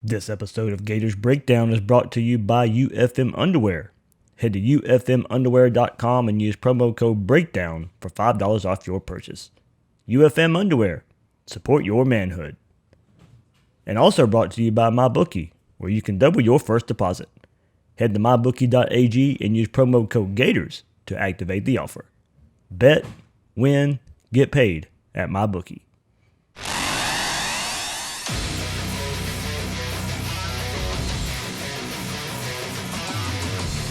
This episode of Gators Breakdown is brought to you by UFM Underwear. Head to ufmunderwear.com and use promo code BREAKDOWN for $5 off your purchase. UFM Underwear. Support your manhood. And also brought to you by MyBookie, where you can double your first deposit. Head to mybookie.ag and use promo code GATORS to activate the offer. Bet, win, get paid at MyBookie.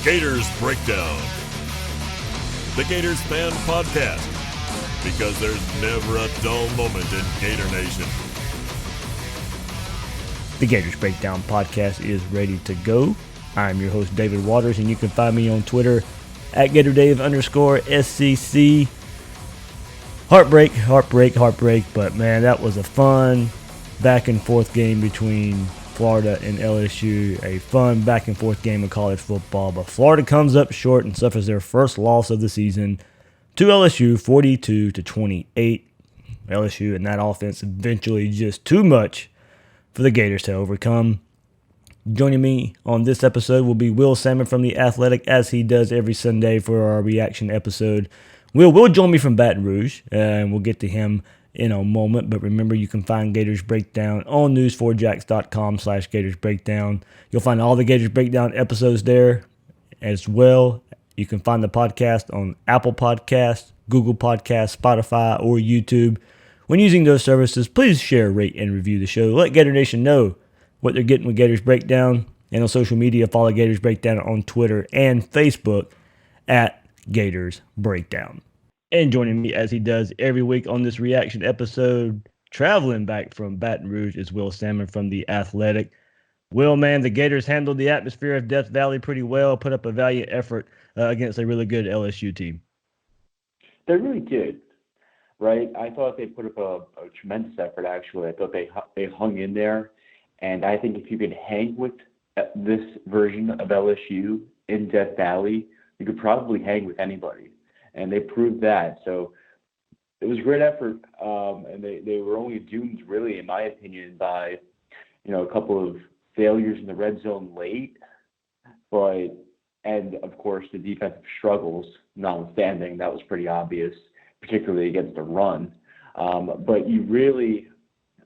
Gators Breakdown, the Gators fan podcast, because there's never a dull moment in Gator Nation. The Gators Breakdown podcast is ready to go. I'm your host, David Waters, and you can find me on Twitter at GatorDave_SCC. Heartbreak, but man, that was a fun back and forth game between Florida and LSU, a fun back and forth game of college football, but Florida comes up short and suffers their first loss of the season to LSU, 42-28. LSU and that offense eventually just too much for the Gators to overcome. Joining me on this episode will be Will Sammon from The Athletic, as he does every Sunday for our reaction episode. Will join me from Baton Rouge, and we'll get to him in a moment. But remember, you can find Gators Breakdown on news4jax.com/Gators Breakdown. You'll find all the Gators Breakdown episodes there as well. You can find the podcast on Apple Podcasts, Google Podcasts, Spotify, or YouTube. When using those services, please share, rate, and review the show. Let Gator Nation know what they're getting with Gators Breakdown. And on social media, follow Gators Breakdown on Twitter and Facebook at Gators Breakdown. And joining me as he does every week on this reaction episode, traveling back from Baton Rouge, is Will Sammon from The Athletic. Will, man, the Gators handled the atmosphere of Death Valley pretty well, put up a valiant effort against a really good LSU team. They really did, right? I thought they put up a tremendous effort, actually. I thought they hung in there. And I think if you could hang with this version of LSU in Death Valley, you could probably hang with anybody. And they proved that. So it was a great effort. And they were only doomed, really, in my opinion, by, a couple of failures in the red zone late. And of course, the defensive struggles, notwithstanding, that was pretty obvious, particularly against the run. But you really,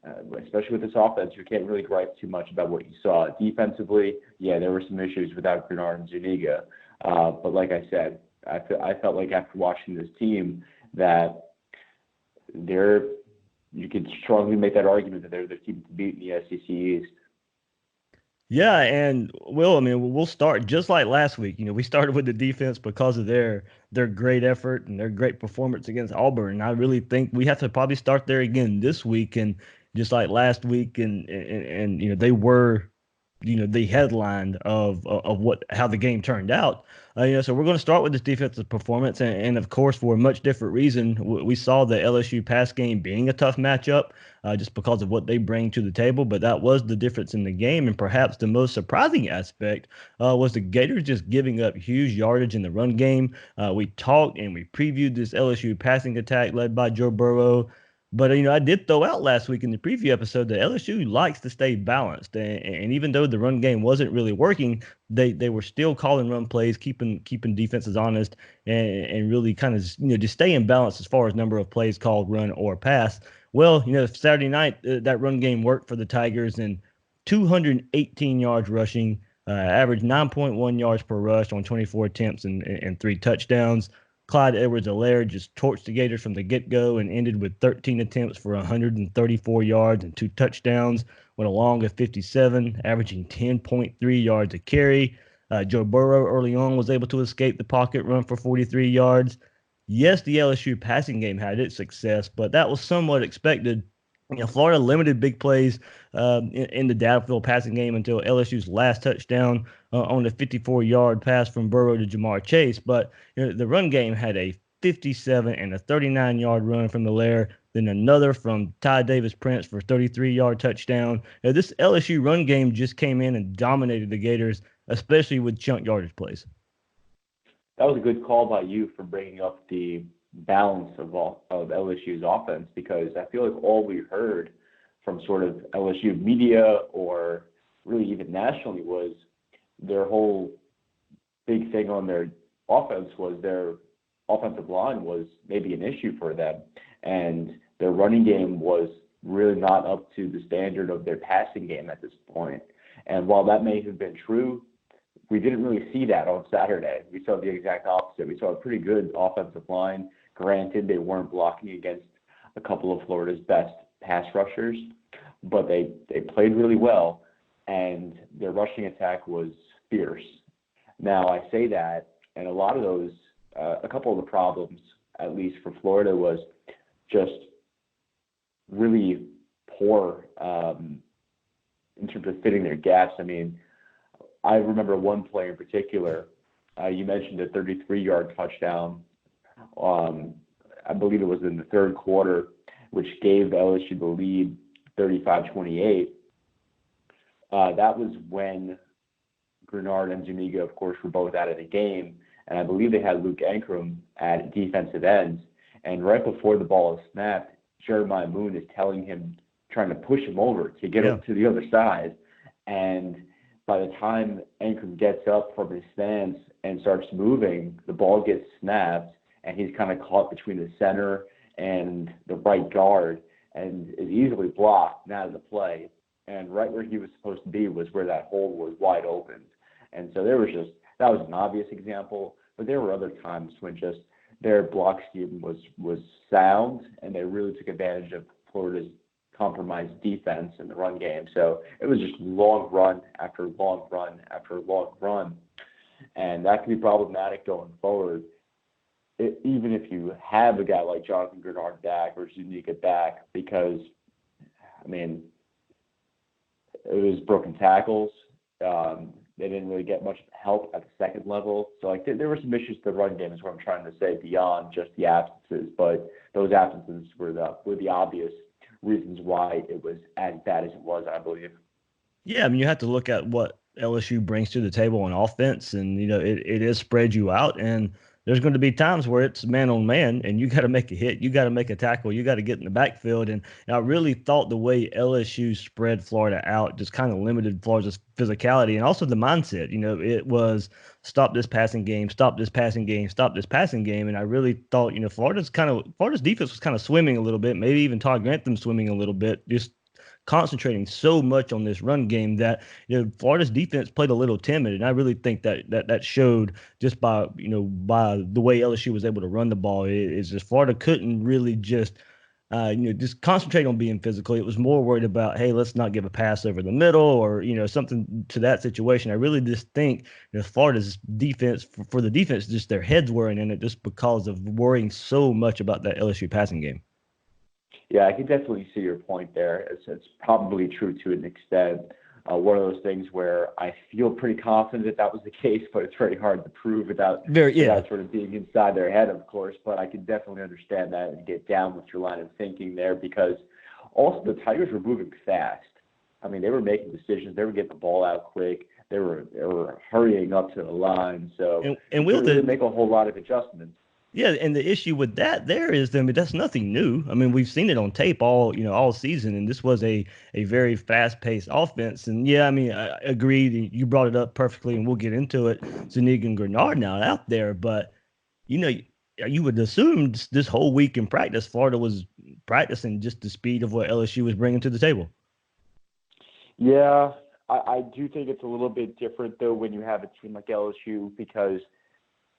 especially with this offense, you can't really gripe too much about what you saw. Defensively, yeah, there were some issues without Grenard and Zuniga. But like I said, I felt like after watching this team that you could strongly make that argument that they're the team to beat in the SEC East. Yeah, and we'll start just like last week. We started with the defense because of their great effort and their great performance against Auburn. And I really think we have to probably start there again this week, and just like last week, and they were the headline of how the game turned out. So we're going to start with this defensive performance, and of course, for a much different reason. We saw the LSU pass game being a tough matchup, just because of what they bring to the table. But that was the difference in the game, and perhaps the most surprising aspect was the Gators just giving up huge yardage in the run game. We talked and we previewed this LSU passing attack led by Joe Burrow. But, I did throw out last week in the preview episode that LSU likes to stay balanced. And even though the run game wasn't really working, they were still calling run plays, keeping defenses honest, and really kind of, just staying balanced as far as number of plays called run or pass. Well, Saturday night, that run game worked for the Tigers, and 218 yards rushing, averaged 9.1 yards per rush on 24 attempts and 3 touchdowns. Clyde Edwards-Helaire just torched the Gators from the get-go and ended with 13 attempts for 134 yards and 2 touchdowns, went along at 57, averaging 10.3 yards a carry. Joe Burrow early on was able to escape the pocket, run for 43 yards. Yes, the LSU passing game had its success, but that was somewhat expected. Florida limited big plays in the downfield passing game until LSU's last touchdown on the 54-yard pass from Burrow to Jamar Chase. But the run game had a 57 and a 39-yard run from Helaire, then another from Ty Davis-Prince for a 33-yard touchdown. This LSU run game just came in and dominated the Gators, especially with chunk yardage plays. That was a good call by you for bringing up the balance of LSU's offense, because I feel like all we heard from sort of LSU media or really even nationally, was their whole big thing on their offense was their offensive line was maybe an issue for them, and their running game was really not up to the standard of their passing game at this point. And while that may have been true, we didn't really see that on Saturday. We saw the exact opposite. We saw a pretty good offensive line. Granted, they weren't blocking against a couple of Florida's best pass rushers, but they played really well, and their rushing attack was fierce. Now, I say that, and a lot of those, a couple of the problems, at least for Florida, was just really poor in terms of fitting their gaps. I mean, I remember one play in particular. You mentioned a 33-yard touchdown. I believe it was in the third quarter, which gave LSU the lead 35-28. That was when Grenard and Zuniga, of course, were both out of the game. And I believe they had Luke Ankrum at defensive ends. And right before the ball is snapped, Jeremiah Moon is telling him, trying to push him over to get up to the other side. And by the time Ankrum gets up from his stance and starts moving, the ball gets snapped, and he's kind of caught between the center and the right guard and is easily blocked and out of the play. And right where he was supposed to be was where that hole was wide open. And so that was an obvious example, but there were other times when just their block scheme was sound, and they really took advantage of Florida's compromised defense in the run game. So it was just long run after long run after long run, and that can be problematic going forward. Even if you have a guy like Jonathan Grenard back or Zuniga back, because, I mean, it was broken tackles. They didn't really get much help at the second level. So, like, there were some issues to the run game is what I'm trying to say beyond just the absences. But those absences were the obvious reasons why it was as bad as it was, I believe. Yeah, I mean, you have to look at what LSU brings to the table on offense, and it is spread you out, and there's going to be times where it's man on man, and you got to make a hit, you got to make a tackle, you got to get in the backfield, and I really thought the way LSU spread Florida out just kind of limited Florida's physicality and also the mindset. It was stop this passing game, stop this passing game, stop this passing game, and I really thought Florida's defense was kind of swimming a little bit, maybe even Todd Grantham swimming a little bit, just concentrating so much on this run game that Florida's defense played a little timid, and I really think that showed just by the way LSU was able to run the ball. It's just Florida couldn't really just just concentrate on being physical. It was more worried about, hey, let's not give a pass over the middle or something to that situation. I really just think Florida's defense for the defense, just their heads weren't in it just because of worrying so much about that LSU passing game. Yeah, I can definitely see your point there. It's probably true to an extent. One of those things where I feel pretty confident that was the case, but it's very hard to prove without sort of being inside their head, of course. But I can definitely understand that and get down with your line of thinking there, because also the Tigers were moving fast. I mean, they were making decisions. They were getting the ball out quick. They were hurrying up to the line. So and we'll really make a whole lot of adjustments. Yeah, and the issue with that there is, I mean, that's nothing new. I mean, we've seen it on tape all season, and this was a very fast-paced offense. And yeah, I mean, I agree. You brought it up perfectly, and we'll get into it. Zuniga and Grenard now out there, but you would assume this whole week in practice, Florida was practicing just the speed of what LSU was bringing to the table. Yeah, I do think it's a little bit different though when you have a team like LSU, because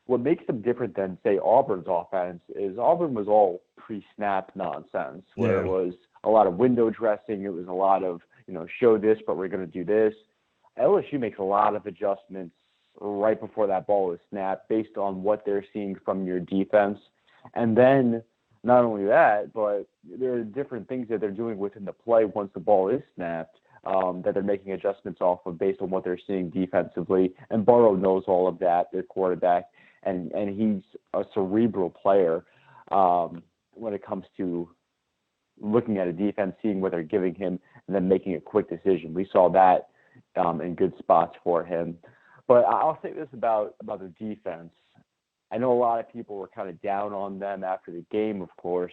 what makes them different than, say, Auburn's offense is Auburn was all pre-snap nonsense, where it was a lot of window dressing. It was a lot of, show this, but we're going to do this. LSU makes a lot of adjustments right before that ball is snapped based on what they're seeing from your defense. And then not only that, but there are different things that they're doing within the play once the ball is snapped that they're making adjustments off of based on what they're seeing defensively. And Burrow knows all of that, their quarterback. And he's a cerebral player when it comes to looking at a defense, seeing what they're giving him, and then making a quick decision. We saw that in good spots for him. But I'll say this about the defense. I know a lot of people were kind of down on them after the game, of course,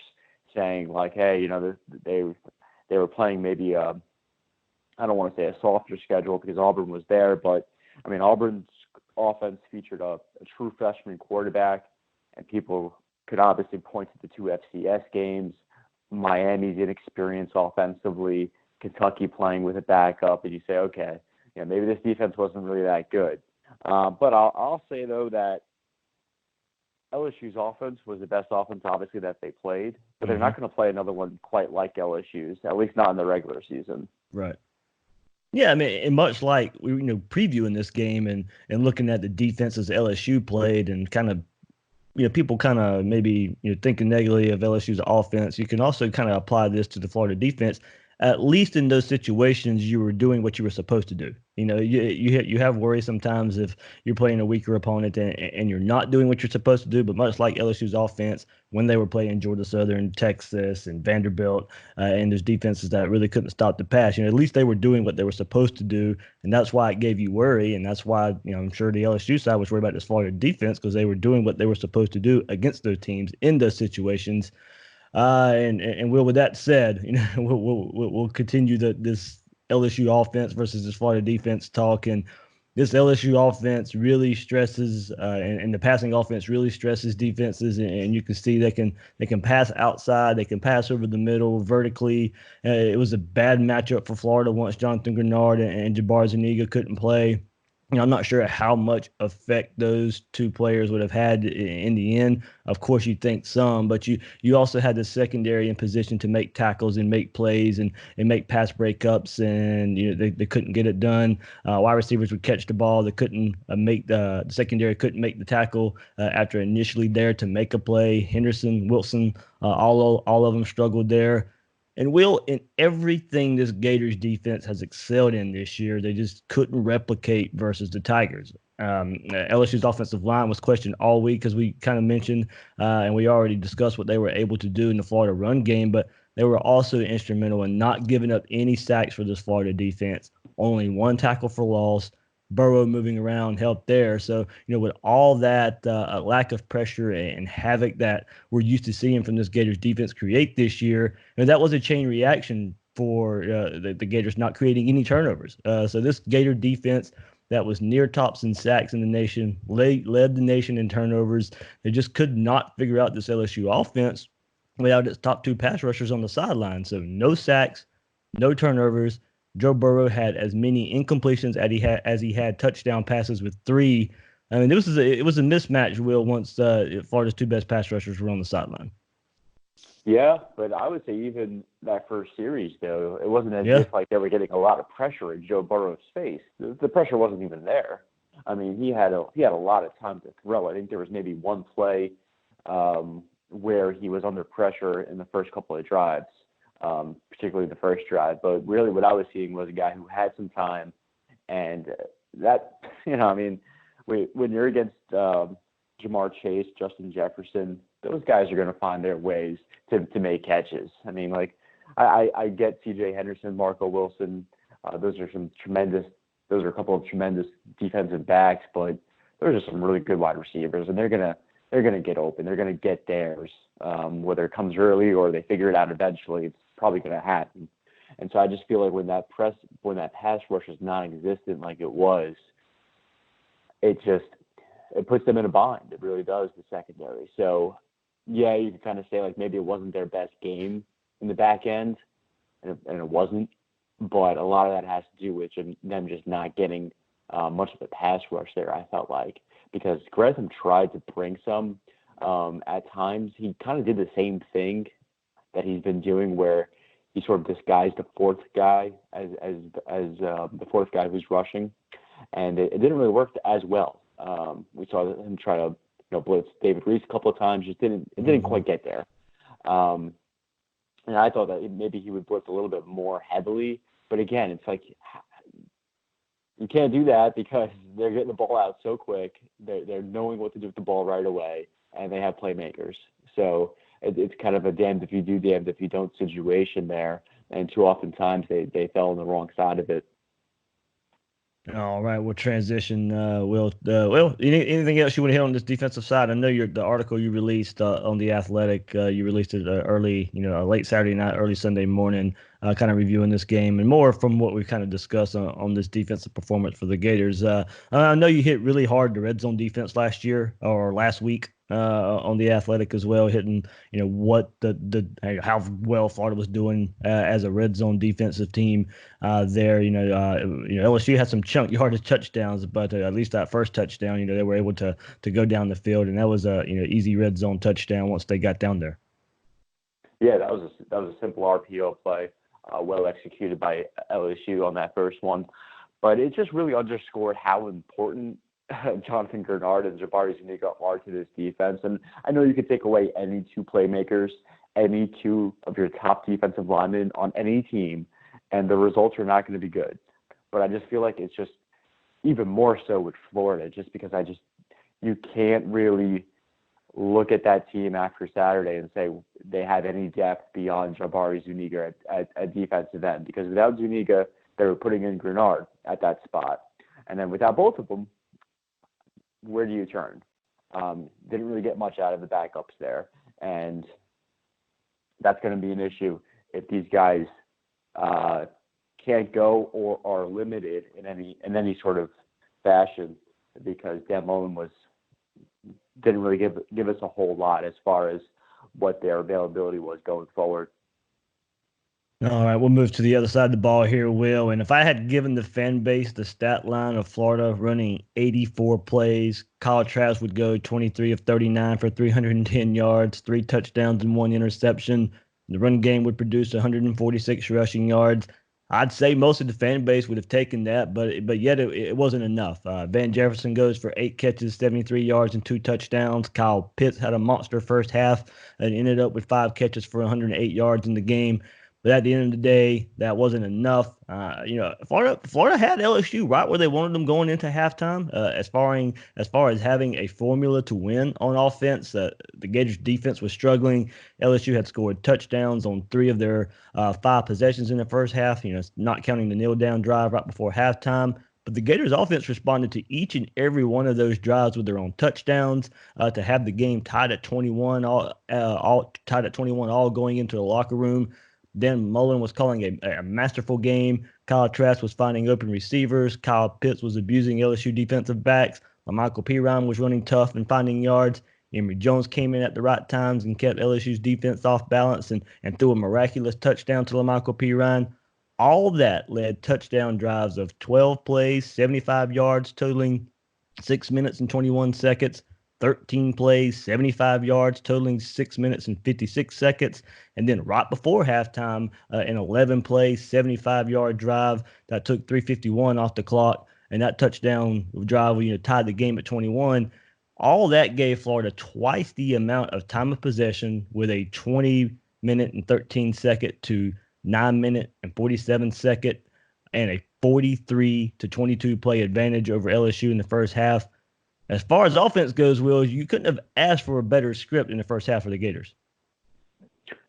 saying like, hey, they were playing maybe a I don't want to say a softer schedule because Auburn was there, but I mean Auburn's offense featured a true freshman quarterback, and people could obviously point to the two FCS games, Miami's inexperience offensively, Kentucky playing with a backup, and you say, okay, maybe this defense wasn't really that good. But I'll say though that LSU's offense was the best offense, obviously, that they played, but they're not going to play another one quite like LSU's, at least not in the regular season. Right. Yeah, I mean, and much like we previewing this game and looking at the defenses LSU played and kind of people kind of maybe thinking negatively of LSU's offense, you can also kind of apply this to the Florida defense. At least in those situations, you were doing what you were supposed to do. You have worry sometimes if you're playing a weaker opponent and you're not doing what you're supposed to do. But much like LSU's offense, when they were playing Georgia Southern, Texas, and Vanderbilt, and those defenses that really couldn't stop the pass, at least they were doing what they were supposed to do, and that's why it gave you worry, and that's why I'm sure the LSU side was worried about this Florida defense because they were doing what they were supposed to do against those teams in those situations. And Will, with that said, we'll continue this LSU offense versus this Florida defense talk. And this LSU offense really stresses, and the passing offense really stresses defenses. And you can see they can pass outside, they can pass over the middle vertically. It was a bad matchup for Florida once Jonathan Grenard and Jabbar Zuniga couldn't play. I'm not sure how much effect those two players would have had in the end. Of course, you think some, but you also had the secondary in position to make tackles and make plays and make pass breakups, and they couldn't get it done. Wide receivers would catch the ball, they couldn't make the secondary couldn't make the tackle after initially there to make a play. Henderson, Wilson, all of them struggled there. And Will, in everything this Gators defense has excelled in this year, they just couldn't replicate versus the Tigers. LSU's offensive line was questioned all week, as we kind of mentioned, and we already discussed what they were able to do in the Florida run game, but they were also instrumental in not giving up any sacks for this Florida defense. Only one tackle for loss. Burrow moving around helped there. So, with all that lack of pressure and havoc that we're used to seeing from this Gators defense create this year, that was a chain reaction for the Gators not creating any turnovers. So this Gator defense that was near tops in sacks in the nation, led the nation in turnovers. They just could not figure out this LSU offense without its top two pass rushers on the sideline. So no sacks, no turnovers. Joe Burrow had as many incompletions as he had touchdown passes with 3. I mean, it was a mismatch, Will, once Florida's two best pass rushers were on the sideline. Yeah, but I would say even that first series, though, it wasn't as if like they were getting a lot of pressure in Joe Burrow's face. The pressure wasn't even there. I mean, he had a lot of time to throw. I think there was maybe one play where he was under pressure in the first couple of drives. Particularly the first drive. But really what I was seeing was a guy who had some time, and that, I mean, when you're against Jamar Chase, Justin Jefferson, those guys are going to find their ways to make catches. I mean, like, I get C.J. Henderson, Marco Wilson. Those are a couple of tremendous defensive backs, but those are some really good wide receivers, and they're gonna get open. They're gonna get theirs, whether it comes early or they figure it out eventually. It's probably gonna happen. And so I just feel like when that pass rush is non-existent like it was, it puts them in a bind. It really does, the secondary. So yeah, you can kind of say like maybe it wasn't their best game in the back end, and it wasn't. But a lot of that has to do with them just not getting much of a pass rush there, I felt like. Because Gresham tried to bring some at times. He kind of did the same thing that he's been doing, where he sort of disguised the fourth guy as the fourth guy who's rushing, and it didn't really work as well. We saw him try to blitz David Reese a couple of times. It didn't quite get there. And I thought that maybe he would blitz a little bit more heavily, but again, it's like, you can't do that because they're getting the ball out so quick. They're knowing what to do with the ball right away, and they have playmakers. So it's kind of a damned if you do, damned if you don't situation there. And too often times they fell on the wrong side of it. All right, we'll transition. Anything else you want to hit on this defensive side? I know the article you released on the Athletic. You released it early, late Saturday night, early Sunday morning, kind of reviewing this game and more from what we kind of discussed on this defensive performance for the Gators. I know you hit really hard the red zone defense last year or last week on the Athletic as well, hitting what how well Florida was doing as a red zone defensive team there. LSU had some chunk yardage touchdowns, but at least that first touchdown, they were able to go down the field, and that was a easy red zone touchdown once they got down there. Yeah, that was a simple RPO play, well executed by LSU on that first one. But it just really underscored how important Jonathan Grenard and Jabari Zuniga are to this defense. And I know you could take away any two playmakers, any two of your top defensive linemen on any team, and the results are not going to be good. But I just feel like it's just even more so with Florida, just because you can't really look at that team after Saturday and say they have any depth beyond Jabari Zuniga at defensive end, because without Zuniga, they were putting in Grenard at that spot. And then without both of them, where do you turn? Didn't really get much out of the backups there. And that's going to be an issue if these guys can't go or are limited in any sort of fashion, because Dan Mullen didn't really give us a whole lot as far as what their availability was going forward. All right, we'll move to the other side of the ball here, Will. And if I had given the fan base the stat line of Florida running 84 plays, Kyle Trask would go 23 of 39 for 310 yards, 3 touchdowns and 1 interception. The run game would produce 146 rushing yards. I'd say most of the fan base would have taken that, but yet it wasn't enough. Van Jefferson goes for 8 catches, 73 yards, and 2 touchdowns. Kyle Pitts had a monster first half and ended up with 5 catches for 108 yards in the game. But at the end of the day, that wasn't enough. Florida had LSU right where they wanted them going into halftime. As far as having a formula to win on offense, the Gators defense was struggling. LSU had scored touchdowns on 3 of their 5 possessions in the first half. Not counting the kneel down drive right before halftime. But the Gators offense responded to each and every one of those drives with their own touchdowns to have the game tied at 21, all tied at 21, all going into the locker room. Dan Mullen was calling a masterful game. Kyle Trask was finding open receivers. Kyle Pitts was abusing LSU defensive backs. Michael Pirine was running tough and finding yards. Emory Jones came in at the right times and kept LSU's defense off balance and threw a miraculous touchdown to Michael Pirine. All that led touchdown drives of 12 plays, 75 yards, totaling 6 minutes and 21 seconds. 13 plays, 75 yards, totaling 6 minutes and 56 seconds. And then right before halftime, an 11 play, 75-yard drive that took 3:51 off the clock. And that touchdown drive, tied the game at 21. All that gave Florida twice the amount of time of possession with a 20-minute and 13-second to 9-minute and 47-second and a 43-22 play advantage over LSU in the first half. As far as offense goes, Will, you couldn't have asked for a better script in the first half for the Gators.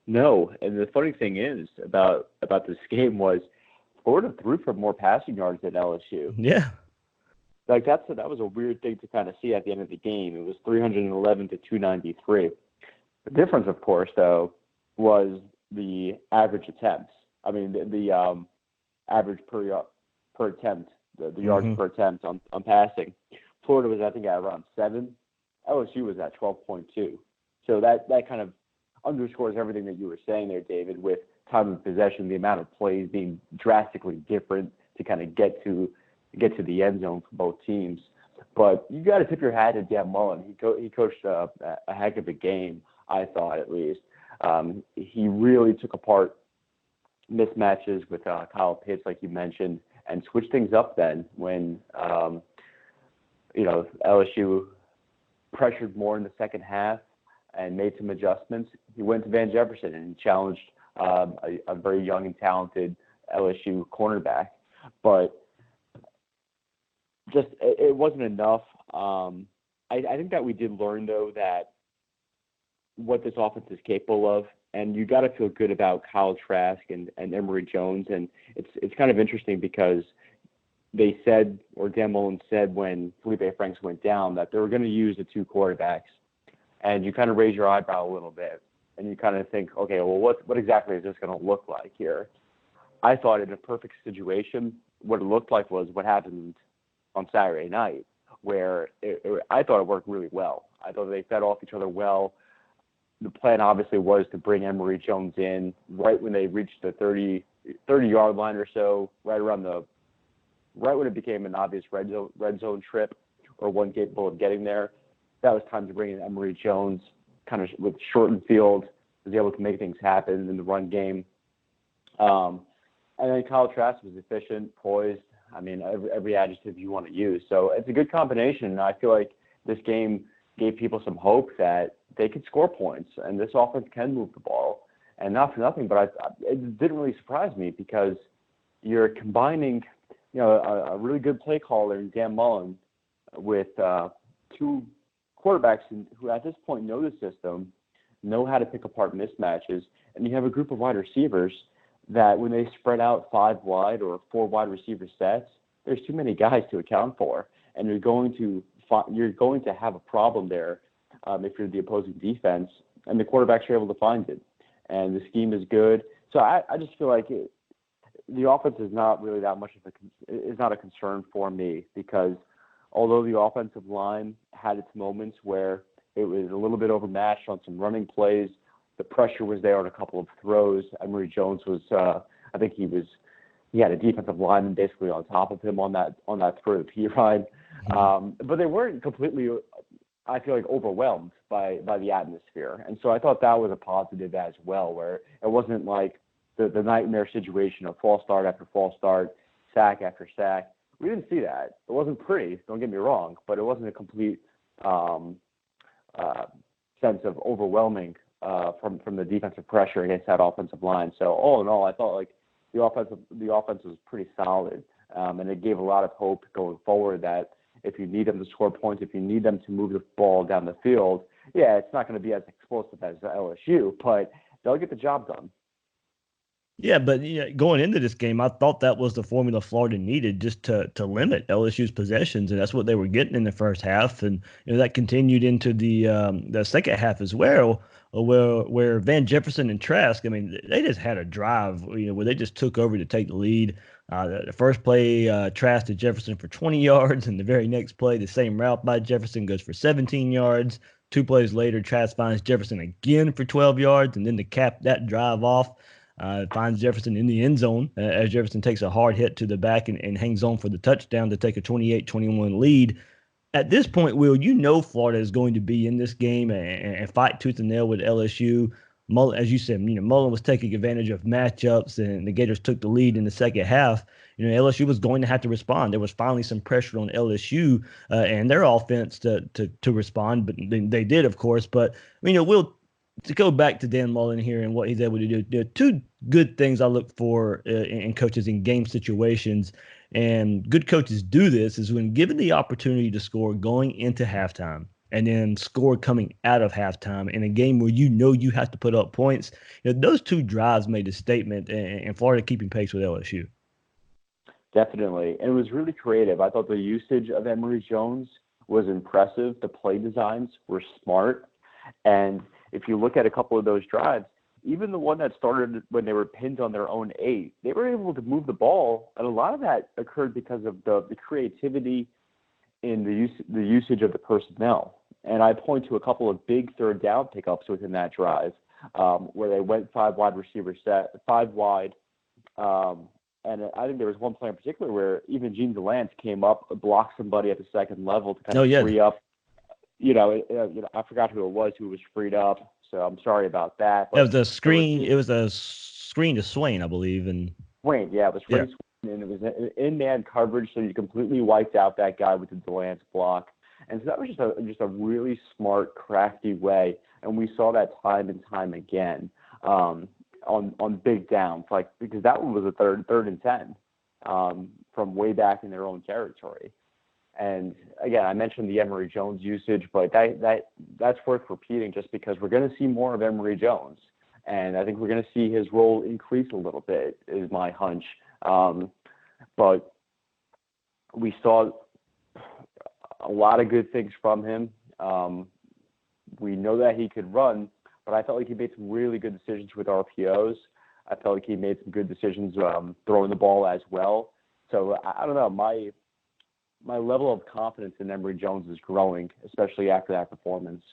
No, and the funny thing is about this game was Florida threw for more passing yards than LSU. Yeah. Like that was a weird thing to kind of see at the end of the game. It was 311 to 293. The difference, of course, though, was the average attempts. I mean, the average per attempt, the yards per attempt on passing. Florida was, I think, at around 7. LSU was at 12.2. So that kind of underscores everything that you were saying there, David, with time of possession, the amount of plays being drastically different to kind of get to the end zone for both teams. But you got to tip your hat to Dan Mullen. He coached a heck of a game, I thought, at least. He really took apart mismatches with Kyle Pitts, like you mentioned, and switched things up then when LSU pressured more in the second half and made some adjustments. He went to Van Jefferson and challenged a very young and talented LSU cornerback. But just it wasn't enough. I think that we did learn, though, that what this offense is capable of, and you got to feel good about Kyle Trask and Emory Jones. And it's kind of interesting because they said, or Dan Mullen said when Felipe Franks went down, that they were going to use the two quarterbacks. And you kind of raise your eyebrow a little bit, and you kind of think, okay, well, what exactly is this going to look like here? I thought in a perfect situation, what it looked like was what happened on Saturday night, where I thought it worked really well. I thought they fed off each other well. The plan obviously was to bring Emory Jones in right when they reached the 30-yard line or so, right when it became an obvious red zone trip or one capable of getting there. That was time to bring in Emory Jones, kind of with shortened field, was able to make things happen in the run game. And then Kyle Trask was efficient, poised. I mean, every adjective you want to use. So it's a good combination. I feel like this game gave people some hope that they could score points, and this offense can move the ball. And not for nothing, but it didn't really surprise me because you're combining, a really good play caller in Dan Mullen with two quarterbacks who at this point know the system, know how to pick apart mismatches, and you have a group of wide receivers that when they spread out 5 wide or 4 wide receiver sets, there's too many guys to account for, and you're going to have a problem there if you're the opposing defense, and the quarterbacks are able to find it, and the scheme is good. So I just feel like the offense is not really that much is not a concern for me, because although the offensive line had its moments where it was a little bit overmatched on some running plays, the pressure was there on a couple of throws. Emory Jones was, I think he had a defensive lineman basically on top of him on that throw to P-Ride. But they weren't completely, I feel like, overwhelmed by the atmosphere. And so I thought that was a positive as well, where it wasn't like the nightmare situation of false start after false start, sack after sack. We didn't see that. It wasn't pretty, don't get me wrong, but it wasn't a complete sense of overwhelming from the defensive pressure against that offensive line. So all in all, I thought like the offense was pretty solid, and it gave a lot of hope going forward that if you need them to score points, if you need them to move the ball down the field, yeah, it's not going to be as explosive as LSU, but they'll get the job done. Yeah, but going into this game, I thought that was the formula Florida needed just to limit LSU's possessions, and that's what they were getting in the first half, and that continued into the second half as well, where Van Jefferson and Trask, I mean, they just had a drive, where they just took over to take the lead. The first play, Trask to Jefferson for 20 yards, and the very next play, the same route by Jefferson goes for 17 yards. 2 plays later, Trask finds Jefferson again for 12 yards, and then to cap that drive off, finds Jefferson in the end zone as Jefferson takes a hard hit to the back and hangs on for the touchdown to take a 28-21 lead. At this point, Will, Florida is going to be in this game and fight tooth and nail with LSU. Mullen, as you said, Mullen was taking advantage of matchups, and the Gators took the lead in the second half. LSU was going to have to respond. There was finally some pressure on LSU and their offense to respond, but they did, of course. But Will, to go back to Dan Mullen here and what he's able to do, there are 2 good things I look for in coaches in game situations, and good coaches do this, is when given the opportunity to score going into halftime and then score coming out of halftime in a game where you have to put up points. Those 2 drives made a statement, and Florida keeping pace with LSU. Definitely. And it was really creative. I thought the usage of Emory Jones was impressive. The play designs were smart. And if you look at a couple of those drives, even the one that started when they were pinned on their own 8, they were able to move the ball. And a lot of that occurred because of the creativity in the usage of the personnel. And I point to a couple of big third down pickups within that drive where they went 5 wide receiver set, 5 wide. And I think there was one play in particular where even Gene Delance came up, blocked somebody at the second level to kind of free up. I forgot who it was who was freed up, so I'm sorry about that. It was a screen. It was a screen to Swain, I believe, and Swain. Yeah, it was Swain, and it was in-man coverage, so you completely wiped out that guy with the Delance block. And so that was just a really smart, crafty way, and we saw that time and time again on big downs, because that one was a third and 10 from way back in their own territory. And again, I mentioned the Emory Jones usage, but that's worth repeating just because we're going to see more of Emory Jones. And I think we're going to see his role increase a little bit, is my hunch. But We saw a lot of good things from him. We know that he could run, but I felt like he made some really good decisions with RPOs. I felt like he made some good decisions throwing the ball as well. So I don't know. My level of confidence in Emory Jones is growing, especially after that performance.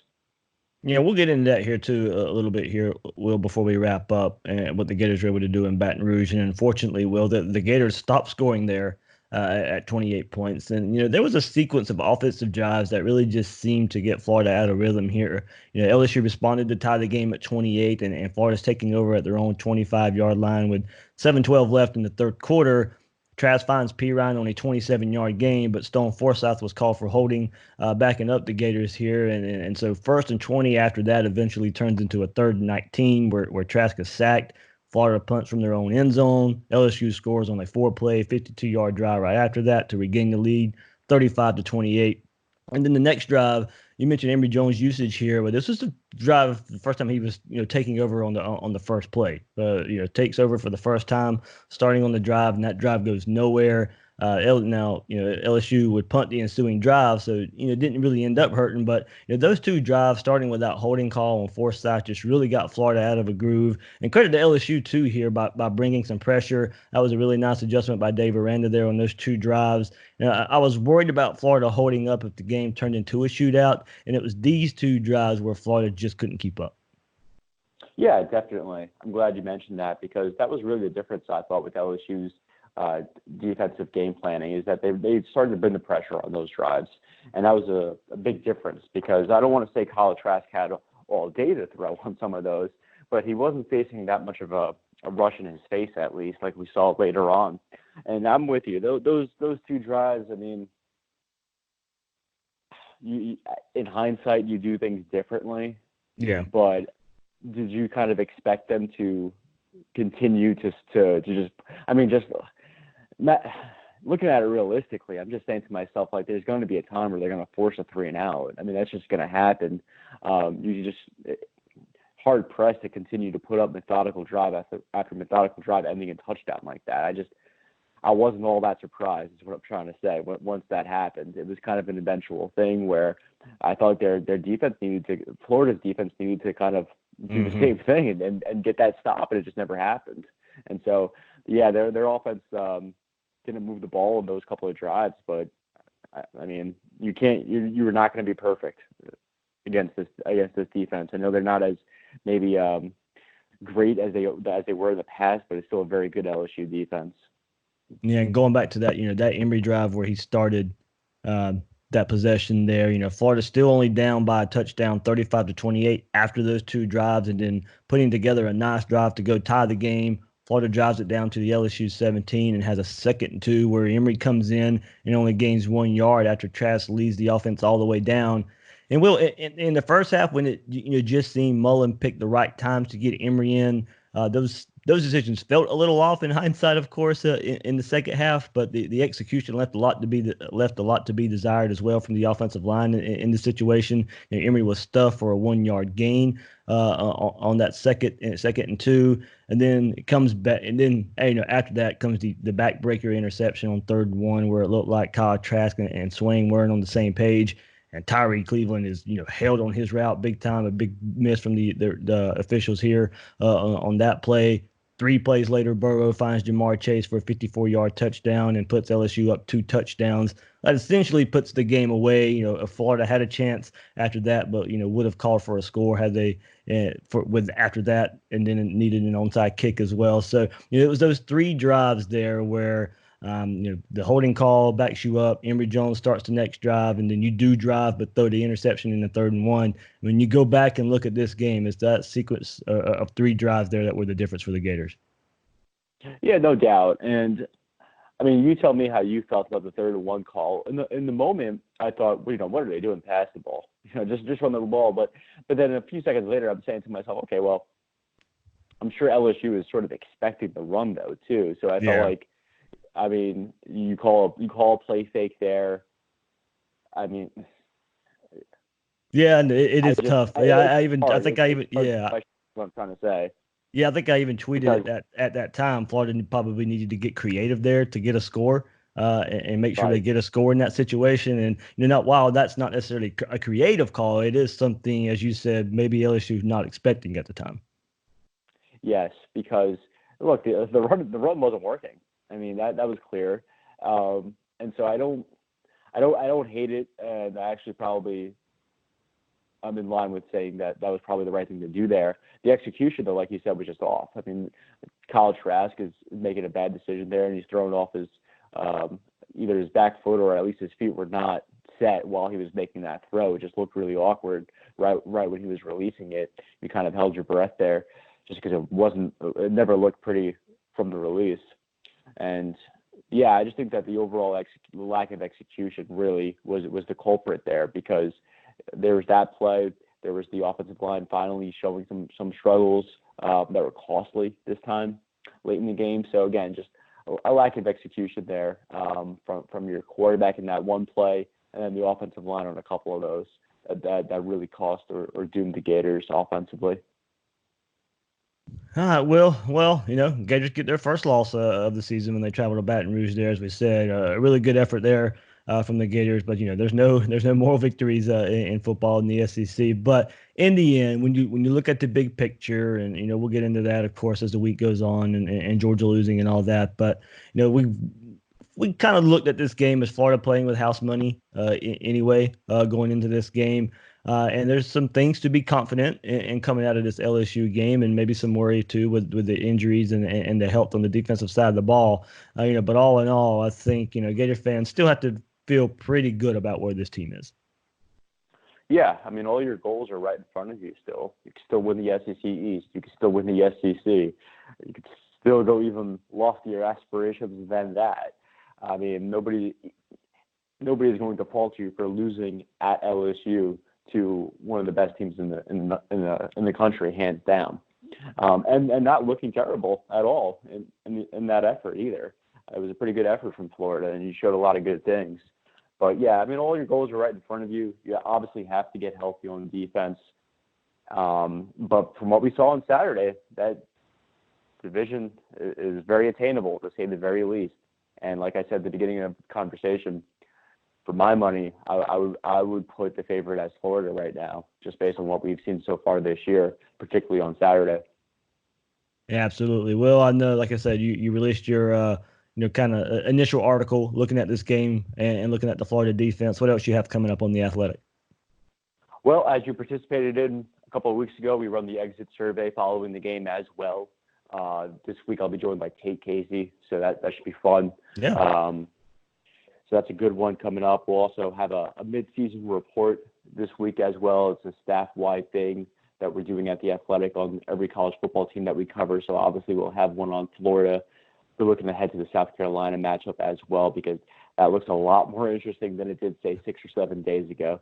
Yeah, we'll get into that here too a little bit here, Will, before we wrap up and what the Gators were able to do in Baton Rouge. And unfortunately, Will, the Gators stopped scoring there at 28 points. And, there was a sequence of offensive drives that really just seemed to get Florida out of rhythm here. LSU responded to tie the game at 28, and Florida's taking over at their own 25-yard line with 7:12 left in the third quarter. Trask finds P. Ryan on a 27-yard gain, but Stone Forsyth was called for holding, backing up the Gators here. And so 1st and 20 after that eventually turns into a 3rd and 19 where Trask is sacked. Florida punts from their own end zone. LSU scores on a 4-play, 52-yard drive right after that to regain the lead, 35-28. And then the next drive, you mentioned Emory Jones' usage here, but this was the drive the first time he was, taking over on the first play. Takes over for the first time, starting on the drive, and that drive goes nowhere. Now, LSU would punt the ensuing drive, so it didn't really end up hurting. But those two drives, starting with that holding call on Forsyth, just really got Florida out of a groove. And credit to LSU too here by bringing some pressure. That was a really nice adjustment by Dave Aranda there on those two drives. I was worried about Florida holding up if the game turned into a shootout, and it was these two drives where Florida just couldn't keep up. Yeah, definitely. I'm glad you mentioned that because that was really the difference I thought with LSU's defensive game planning is that they started to bring the pressure on those drives. And that was a big difference because I don't want to say Kyle Trask had all day to throw on some of those, but he wasn't facing that much of a rush in his face, at least, like we saw later on. And I'm with you. Those two drives, I mean, in hindsight, you do things differently. Yeah. But did you kind of expect them to continue to just, I mean, just looking at it realistically, I'm just saying to myself, like, there's going to be a time where they're going to force a 3-and-out. I mean, that's just going to happen. You just hard pressed to continue to put up methodical drive after methodical drive ending in touchdown like that. I wasn't all that surprised is what I'm trying to say. Once that happened, it was kind of an eventual thing where I thought Florida's defense needed to kind of do the same thing and get that stop, and it just never happened. And so, yeah, their offense didn't move the ball in those couple of drives, but I mean, you're not going to be perfect against this defense. I know they're not as maybe great as they were in the past, but it's still a very good LSU defense. Yeah, and going back to that, that Emory drive where he started that possession there, Florida still only down by a touchdown, 35-28 after those two drives, and then putting together a nice drive to go tie the game. Florida drives it down to the LSU 17 and has a 2nd and 2 where Emory comes in and only gains 1 yard after Trask leads the offense all the way down. And Will, in the first half, when it just seemed Mullen picked the right times to get Emory in, those decisions felt a little off in hindsight, of course, in the second half. But the execution left a lot to be desired as well from the offensive line in the situation. Emory was stuffed for a 1-yard gain on that second and 2, and then it comes back, and then after that comes the backbreaker interception on 3rd and 1, where it looked like Kyle Trask and Swain weren't on the same page. And Tyree Cleveland is, held on his route big time, a big miss from the officials here on that play. 3 plays later, Burrow finds Jamar Chase for a 54-yard touchdown and puts LSU up 2 touchdowns. That essentially puts the game away. If Florida had a chance after that, but would have called for a score had they after that, and then it needed an onside kick as well. So it was those 3 drives there where. The holding call backs you up. Emory Jones starts the next drive, and then you do drive, but throw the interception in the 3rd and 1. When you go back and look at this game, it's that sequence of 3 drives there that were the difference for the Gators. Yeah, no doubt. And I mean, you tell me how you felt about the 3rd and 1 call. In the moment, I thought, what are they doing? Pass the ball, just run the ball. But then a few seconds later, I'm saying to myself, okay, well, I'm sure LSU is sort of expecting the run though too. So I felt like. I mean, you call a play fake there. I mean, yeah, and it is tough. Yeah, I think I even what I'm trying to say. Yeah, I think I even tweeted at that time. Florida probably needed to get creative there to get a score. and make sure they Right. get a score in that situation. And not while that's not necessarily a creative call, it is something, as you said, maybe LSU's not expecting at the time. Yes, because look, the run wasn't working. I mean that was clear, and so I don't hate it, and I actually probably I'm in line with saying that that was probably the right thing to do there. The execution, though, like you said, was just off. I mean, Kyle Trask is making a bad decision there, and he's throwing off his um, either his back foot or at least his feet were not set while he was making that throw. It just looked really awkward right when he was releasing it. You kind of held your breath there, just because it never looked pretty from the release. And yeah, I just think that the overall lack of execution really was the culprit there, because there was that play. There was the offensive line finally showing some struggles that were costly this time late in the game. So again, just a lack of execution there from your quarterback in that one play, and then the offensive line on a couple of those that really cost or doomed the Gators offensively. All right, well, Gators get their first loss of the season when they travel to Baton Rouge. There, as we said, a really good effort there from the Gators. But there's no moral victories in football in the SEC. But in the end, when you look at the big picture, and we'll get into that, of course, as the week goes on, and Georgia losing and all that. But we kind of looked at this game as Florida playing with house money anyway, going into this game. And there's some things to be confident in coming out of this LSU game, and maybe some worry too with the injuries and the health on the defensive side of the ball. But all in all, I think Gator fans still have to feel pretty good about where this team is. Yeah, I mean, all your goals are right in front of you still. You can still win the SEC East. You can still win the SEC. You could still go even loftier aspirations than that. I mean, nobody is going to fault you for losing at LSU to one of the best teams in the country, hands down, and not looking terrible at all in that effort either. It was a pretty good effort from Florida, and you showed a lot of good things. But yeah, I mean, all your goals are right in front of you. You obviously have to get healthy on defense. But from what we saw on Saturday, that division is very attainable, to say the very least. And like I said at the beginning of the conversation, for my money, I would put the favorite as Florida right now, just based on what we've seen so far this year, particularly on Saturday. Yeah, absolutely. Well, I know, like I said, you released your kind of initial article looking at this game and looking at the Florida defense. What else you have coming up on the Athletic? Well, as you participated in a couple of weeks ago, we run the exit survey following the game as well. This week I'll be joined by Tate Casey, so that should be fun. Yeah. So that's a good one coming up. We'll also have a mid-season report this week as well. It's a staff-wide thing that we're doing at the Athletic on every college football team that we cover. So obviously we'll have one on Florida. We're looking ahead to the South Carolina matchup as well, because that looks a lot more interesting than it did, say, 6 or 7 days ago.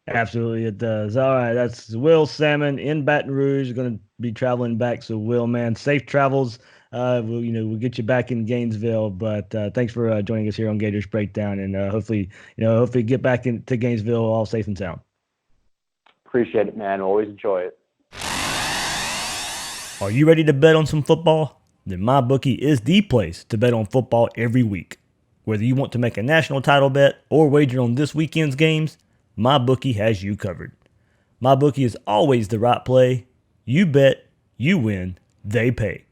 Absolutely, it does. All right, that's Will Sammon in Baton Rouge. Going to be traveling back, so Will, man, safe travels. We'll get you back in Gainesville. But thanks for joining us here on Gators Breakdown, and hopefully get back into Gainesville all safe and sound. Appreciate it, man. Always enjoy it. Are you ready to bet on some football? Then MyBookie is the place to bet on football every week. Whether you want to make a national title bet or wager on this weekend's games, MyBookie has you covered. MyBookie is always the right play. You bet, you win, they pay.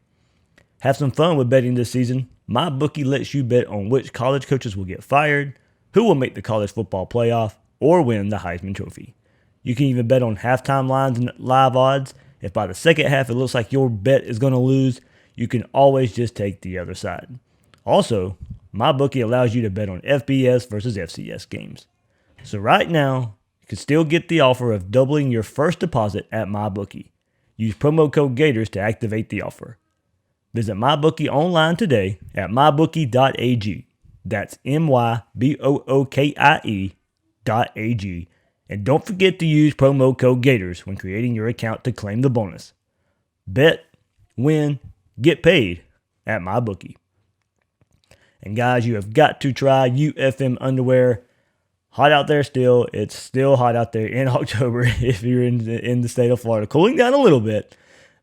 Have some fun with betting this season. MyBookie lets you bet on which college coaches will get fired, who will make the college football playoff, or win the Heisman Trophy. You can even bet on halftime lines and live odds. If by the second half it looks like your bet is going to lose, you can always just take the other side. Also, MyBookie allows you to bet on FBS versus FCS games. So right now, you can still get the offer of doubling your first deposit at MyBookie. Use promo code Gators to activate the offer. Visit MyBookie online today at mybookie.ag. That's MYBOOKIE.ag. And don't forget to use promo code Gators when creating your account to claim the bonus. Bet, win, get paid at MyBookie. And guys, you have got to try UFM underwear. Hot out there still. It's still hot out there in October if you're in the state of Florida. Cooling down a little bit,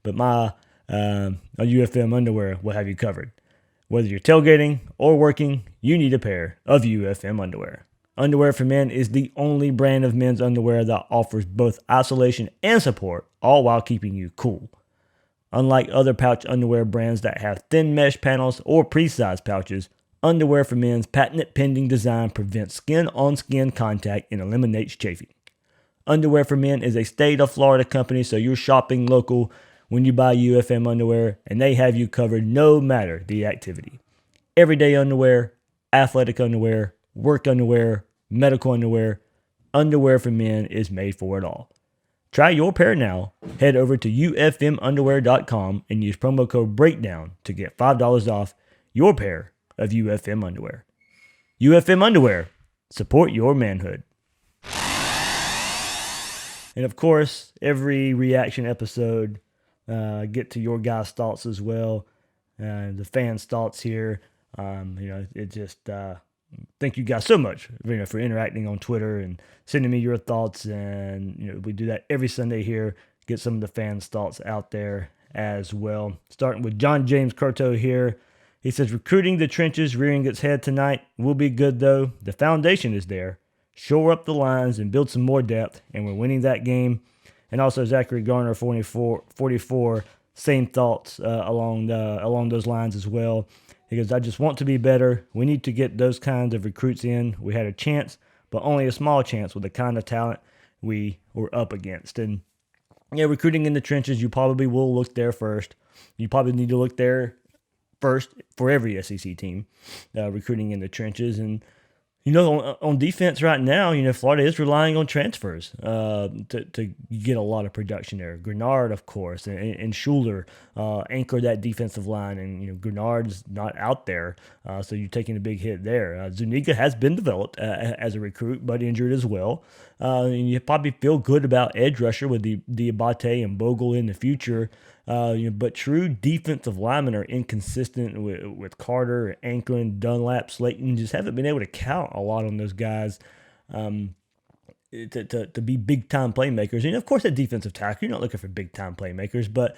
but my UFM underwear will have you covered. Whether you're tailgating or working, you need a pair of UFM underwear. Underwear for Men is the only brand of men's underwear that offers both isolation and support, all while keeping you cool. Unlike other pouch underwear brands that have thin mesh panels or pre-sized pouches, Underwear for Men's patent pending design prevents skin-on-skin contact and eliminates chafing. Underwear for Men is a state of Florida company, so you're shopping local when you buy UFM underwear, and they have you covered no matter the activity. Everyday underwear, athletic underwear, work underwear, medical underwear, Underwear for Men is made for it all. Try your pair now. Head over to ufmunderwear.com and use promo code BREAKDOWN to get $5 off your pair of UFM underwear. UFM underwear. Support your manhood. And of course, every reaction episode, get to your guys' thoughts as well. The fans' thoughts here. It just thank you guys so much, for interacting on Twitter and sending me your thoughts. And we do that every Sunday here. Get some of the fans' thoughts out there as well. Starting with John James Curto here. He says, recruiting the trenches, rearing its head tonight will be good though. The foundation is there. Shore up the lines and build some more depth, and we're winning that game. And also Zachary Garner, 44, same thoughts along those lines as well. He goes, I just want to be better. We need to get those kinds of recruits in. We had a chance, but only a small chance with the kind of talent we were up against. And recruiting in the trenches, you probably will look there first. You probably need to look there first for every SEC team, recruiting in the trenches. And on defense right now, Florida is relying on transfers to get a lot of production there. Grenard, of course, and Schuler anchor that defensive line, and Grenard's not out there, so you're taking a big hit there. Zuniga has been developed as a recruit, but injured as well. And you probably feel good about edge rusher with the Abate and Bogle in the future. But true defensive linemen are inconsistent with Carter, Anklin, Dunlap, Slayton. Just haven't been able to count a lot on those guys to be big-time playmakers. And, of course, at defensive tackle, you're not looking for big-time playmakers. But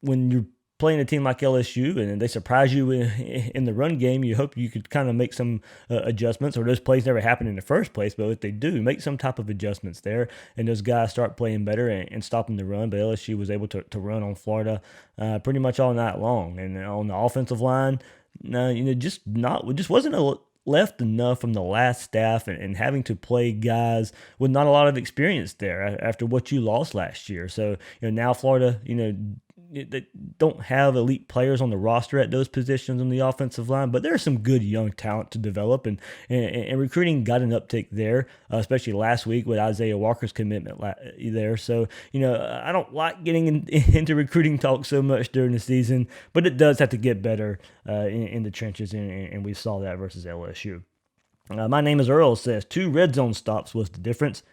when you're playing a team like LSU and they surprise you in the run game, you hope you could kind of make some adjustments, or those plays never happen in the first place, but if they do, make some type of adjustments there, and those guys start playing better and stopping the run. But LSU was able to run on Florida pretty much all night long. And on the offensive line, just wasn't left enough from the last staff, and having to play guys with not a lot of experience there after what you lost last year. So now Florida, they don't have elite players on the roster at those positions on the offensive line, but there's some good young talent to develop, and recruiting got an uptick there, especially last week with Isaiah Walker's commitment there. So, I don't like getting into recruiting talk so much during the season, but it does have to get better in the trenches, and we saw that versus LSU. My name is Earl says 2 red zone stops was the difference.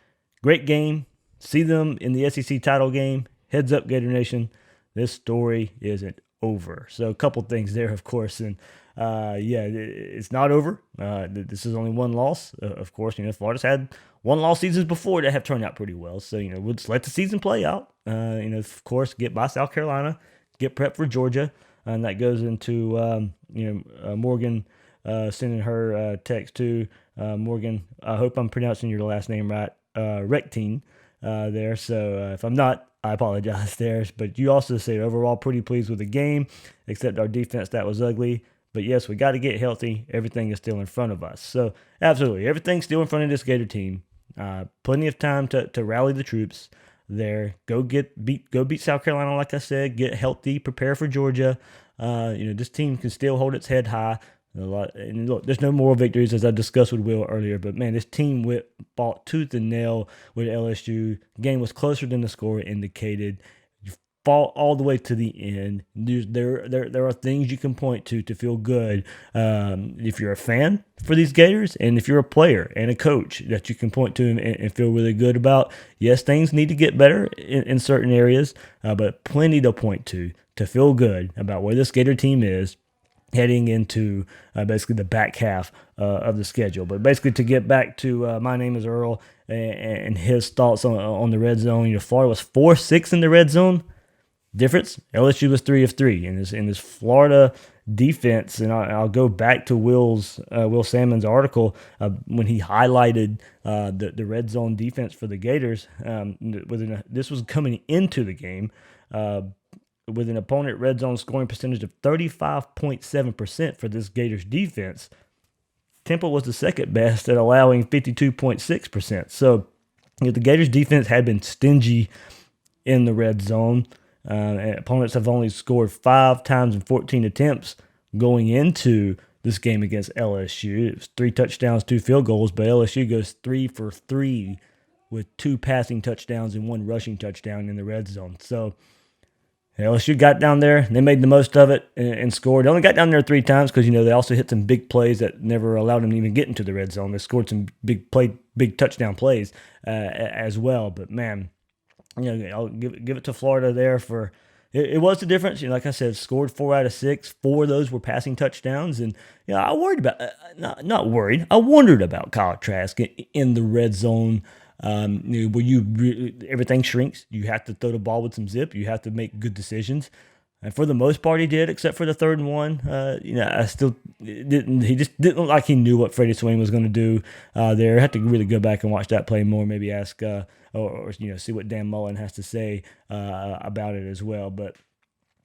Great game. See them in the SEC title game. Heads up, Gator Nation. This story isn't over. So a couple things there, of course. And, it's not over. This is only one loss. Of course, Florida's had one-loss seasons before that have turned out pretty well. So, we'll just let the season play out. Of course, get by South Carolina, get prepped for Georgia. And that goes into, Morgan sending her text to Morgan. I hope I'm pronouncing your last name right. Rectine there. So if I'm not, I apologize there. But you also say overall pretty pleased with the game, except our defense, that was ugly. But yes, we got to get healthy. Everything is still in front of us. So absolutely, everything's still in front of this Gator team. Plenty of time to rally the troops there. Go beat South Carolina, like I said. Get healthy. Prepare for Georgia. This team can still hold its head high. And look, there's no moral victories, as I discussed with Will earlier, but man, this team fought tooth and nail with LSU. The game was closer than the score indicated. You fought all the way to the end. There are things you can point to feel good if you're a fan for these Gators, and if you're a player and a coach that you can point to and feel really good about. Yes, things need to get better in certain areas, but plenty to point to feel good about where this Gator team is heading into basically the back half of the schedule. But basically, to get back to my name is Earl and his thoughts on the red zone. Florida was 4-6 in the red zone. Difference: LSU was 3 of 3 in this Florida defense, and I'll go back to Will Sammon's article when he highlighted the red zone defense for the Gators. This was coming into the game with an opponent red zone scoring percentage of 35.7% for this Gators defense. Temple was the second best at allowing 52.6%. So the Gators defense had been stingy in the red zone. And opponents have only scored 5 times in 14 attempts going into this game against LSU. It was 3 touchdowns, 2 field goals, but LSU goes 3 for 3 with 2 passing touchdowns and 1 rushing touchdown in the red zone. So LSU got down there, they made the most of it and scored. They only got down there 3 times because they also hit some big plays that never allowed them to even get into the red zone. They scored some big touchdown plays as well. But man, I'll give it to Florida there for it was the difference. Like I said, scored 4 out of 6. 4 of those were passing touchdowns, and I worried about not worried. I wondered about Kyle Trask in the red zone. Where everything shrinks, you have to throw the ball with some zip. You have to make good decisions, and for the most part, he did, except for the 3rd and 1. I still didn't. He just didn't look like he knew what Freddie Swain was going to do there. I had to really go back and watch that play more. Maybe ask or see what Dan Mullen has to say about it as well. But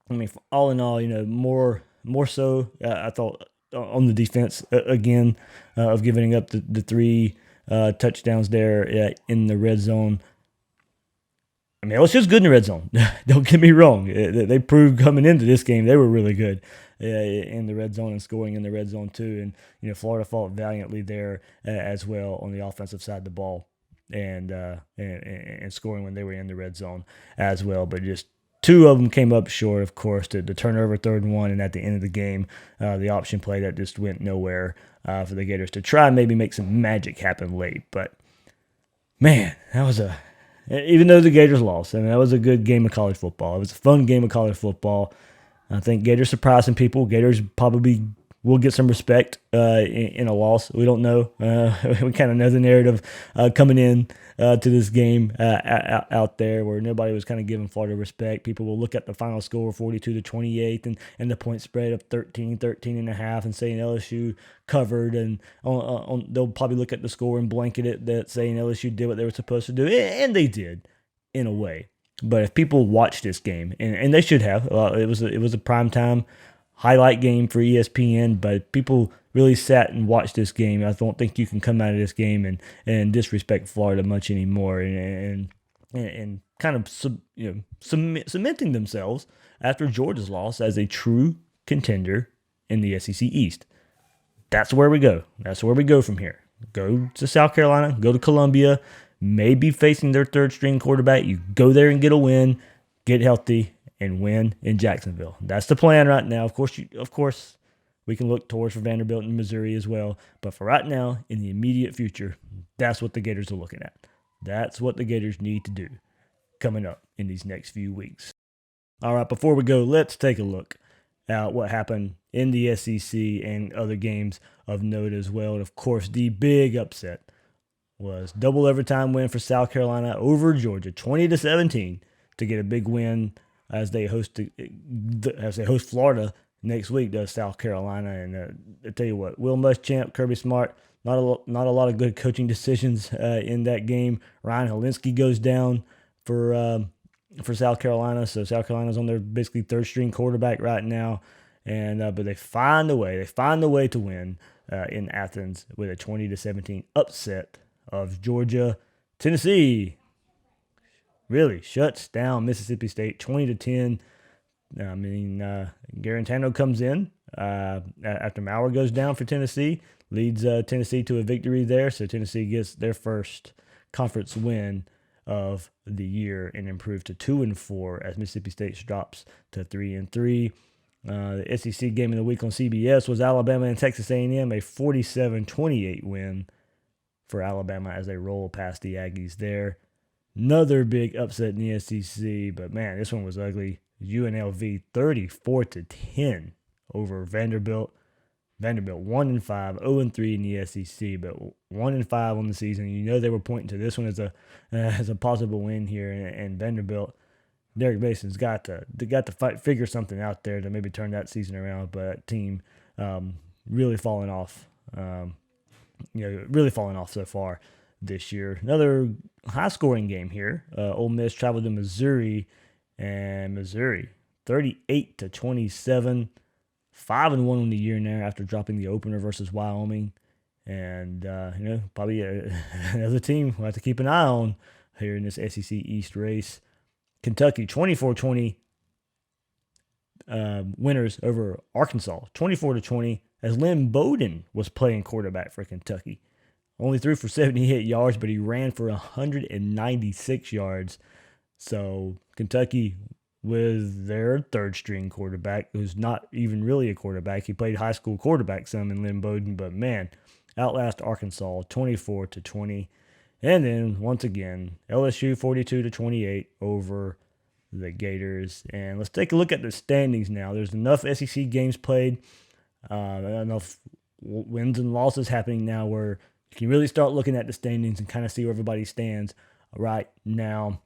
I mean, all in all, more so, I thought on the defense again of giving up the 3 touchdowns there in the red zone. I mean, LSU's good in the red zone. Don't get me wrong. They proved coming into this game they were really good in the red zone and scoring in the red zone too. And Florida fought valiantly there as well on the offensive side of the ball and scoring when they were in the red zone as well. But just 2 of them came up short, of course, the turnover 3rd and 1, and at the end of the game, the option play that just went nowhere for the Gators to try and maybe make some magic happen late. But man, that was even though the Gators lost, I mean, that was a good game of college football. It was a fun game of college football. I think Gators surprised some people. Gators probably will get some respect in a loss. We don't know. We kind of know the narrative coming in to this game out there where nobody was kind of giving Florida respect. People will look at the final score 42-28 and the point spread of 13.5 and saying LSU covered, and they'll probably look at the score and blanket it that saying LSU did what they were supposed to do, and they did in a way. But if people watch this game, and they should have, it was a primetime highlight game for ESPN, but people really sat and watched this game. I don't think you can come out of this game and disrespect Florida much anymore, and kind of cementing themselves after Georgia's loss as a true contender in the SEC East. That's where we go. That's where we go from here. Go to South Carolina, go to Columbia, maybe facing their 3rd string quarterback. You go there and get a win, get healthy, and win in Jacksonville. That's the plan right now. Of course, we can look towards for Vanderbilt and Missouri as well. But for right now, in the immediate future, that's what the Gators are looking at. That's what the Gators need to do coming up in these next few weeks. All right, before we go, let's take a look at what happened in the SEC and other games of note as well. And of course, the big upset was double overtime win for South Carolina over Georgia, 20-17, to get a big win as they host Florida next week, does South Carolina. And I tell you what, Will Muschamp, Kirby Smart, not a lot of good coaching decisions in that game. Ryan Helinski goes down for South Carolina, so South Carolina's on their basically 3rd string quarterback right now. And but they find a way to win in Athens with a 20-17 upset of Georgia. Tennessee really shuts down Mississippi State 20-10. I mean, Garantano comes in after Maurer goes down for Tennessee, leads Tennessee to a victory there. So Tennessee gets their first conference win of the year and improves to 2-4 as Mississippi State drops to 3-3. The SEC game of the week on CBS was Alabama and Texas A&M, a 47-28 win for Alabama as they roll past the Aggies there. Another big upset in the SEC, but man, this one was ugly. UNLV 34-10 over Vanderbilt. Vanderbilt 1-5, 0-3 in the SEC, but 1-5 on the season. They were pointing to this one as a possible win here, and Vanderbilt Derek Mason's got to figure something out there to maybe turn that season around. But that team really falling off. Really falling off so far this year. Another high-scoring game here. Ole Miss traveled to Missouri, and Missouri 38-27, 5-1 on the year now after dropping the opener versus Wyoming. And probably another team we'll have to keep an eye on here in this SEC East race. Kentucky 24-20 winners over Arkansas, 24-20. As Lynn Bowden was playing quarterback for Kentucky. Only threw for 78 yards, but he ran for 196 yards. So Kentucky with their third-string quarterback, who's not even really a quarterback. He played high school quarterback some in Lynn Bowden, but man, outlast Arkansas 24-20. And then, once again, LSU 42-28 over the Gators. And let's take a look at the standings now. There's enough SEC games played. Enough wins and losses happening now where you can really start looking at the standings and kind of see where everybody stands right now.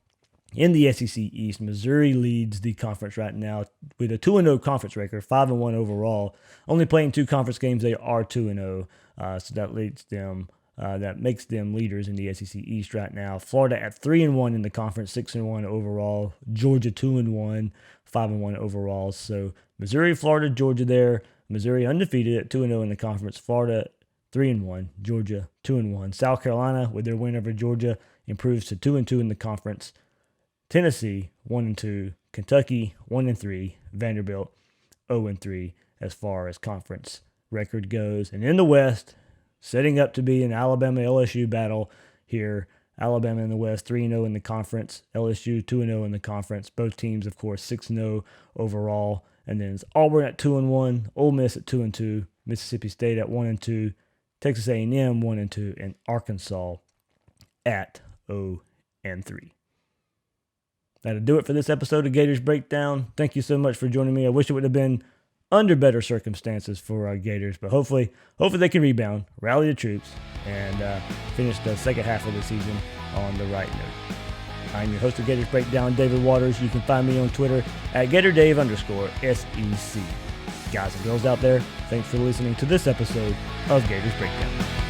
In the SEC East, Missouri leads the conference right now with a 2-0 conference record, 5-1 overall. Only playing 2 conference games, they are 2-0, so that makes them leaders in the SEC East right now. Florida at 3-1 in the conference, 6-1 overall. Georgia 2-1, 5-1 overall. So Missouri, Florida, Georgia there. Missouri undefeated at 2-0 in the conference. Florida 3-1. Georgia 2-1. South Carolina, with their win over Georgia, improves to 2-2 in the conference. Tennessee 1-2. Kentucky 1-3. Vanderbilt 0-3 as far as conference record goes. And in the West, setting up to be an Alabama LSU battle here. Alabama in the West 3-0 in the conference. LSU 2-0 in the conference. Both teams, of course, 6-0 overall. And then it's Auburn at 2-1, Ole Miss at 2-2, Mississippi State at 1-2, Texas A&M 1-2, and Arkansas at 0-3. That'll do it for this episode of Gators Breakdown. Thank you so much for joining me. I wish it would have been under better circumstances for our Gators, but hopefully they can rebound, rally the troops, and finish the second half of the season on the right note. I'm your host of Gators Breakdown, David Waters. You can find me on Twitter at GatorDave_SEC. Guys and girls out there, thanks for listening to this episode of Gators Breakdown.